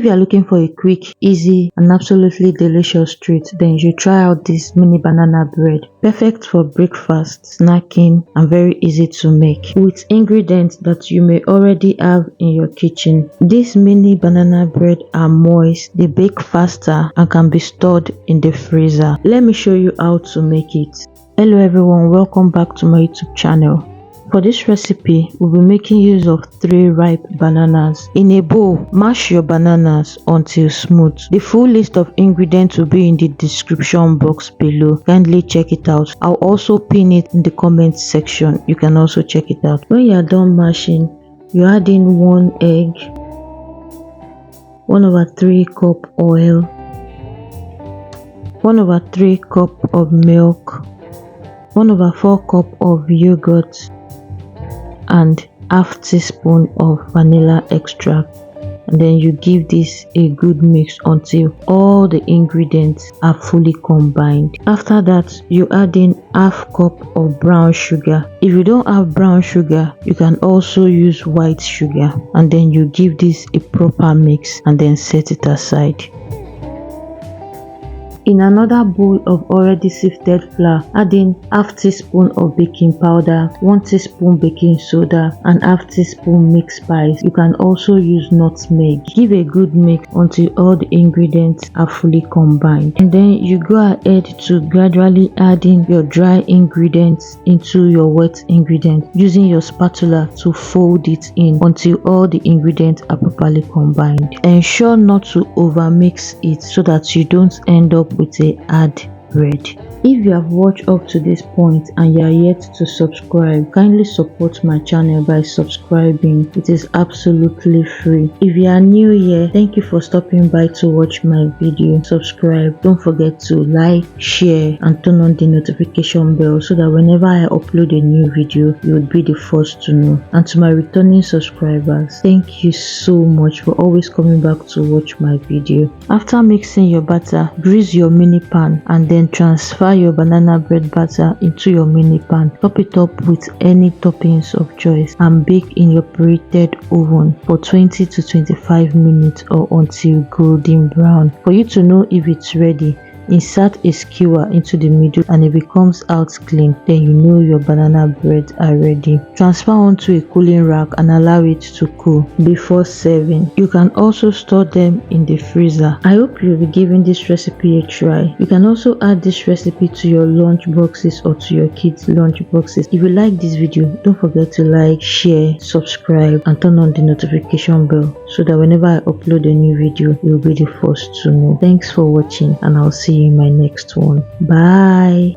If you are looking for a quick, easy and absolutely delicious treat, then you should try out this mini banana bread. Perfect for breakfast, snacking and very easy to make with ingredients that you may already have in your kitchen. These mini banana bread are moist, they bake faster and can be stored in the freezer. Let me show you how to make it. Hello everyone, welcome back to my YouTube channel. For this recipe, we'll be making use of 3 ripe bananas. In a bowl, mash your bananas until smooth. The full list of ingredients will be in the description box below. Kindly check it out. I'll also pin it in the comment section. You can also check it out. When you are done mashing, you add in 1 egg, 1/3 cup oil, 1/3 cup of milk, 1/4 cup of yogurt, and half teaspoon of vanilla extract, and then you give this a good mix until all the ingredients are fully combined. After that, you add in half cup of brown sugar. If you don't have brown sugar, you can also use white sugar, and then you give this a proper mix and then set it aside. In another bowl of already sifted flour, add in half teaspoon of baking powder, 1 teaspoon baking soda and half teaspoon mixed spice. You can also use nutmeg. Give a good mix until all the ingredients are fully combined. And then you go ahead to gradually add in your dry ingredients into your wet ingredients, using your spatula to fold it in until all the ingredients are properly combined. Ensure not to overmix it so that you don't end up with a hard bread. If you have watched up to this point and you are yet to subscribe, kindly support my channel by subscribing. It is absolutely free. If you are new here, thank you for stopping by to watch my video. Subscribe. Don't forget to like, share and turn on the notification bell so that whenever I upload a new video, you will be the first to know. And to my returning subscribers, thank you so much for always coming back to watch my video. After mixing your batter, grease your mini pan and then transfer your banana bread batter into your mini pan. Top it up with any toppings of choice and bake in your preheated oven for 20 to 25 minutes or until golden brown. For you to know if it's ready, insert a skewer into the middle, and if it comes out clean, then you know your banana bread are ready. Transfer onto a cooling rack and allow it to cool before serving. You can also store them in the freezer. I hope you'll be giving this recipe a try. You can also add this recipe to your lunch boxes or to your kids' lunch boxes. If you like this video, don't forget to like, share, subscribe and turn on the notification bell so that whenever I upload a new video, you'll be the first to know. Thanks for watching and I'll see you in my next one. Bye.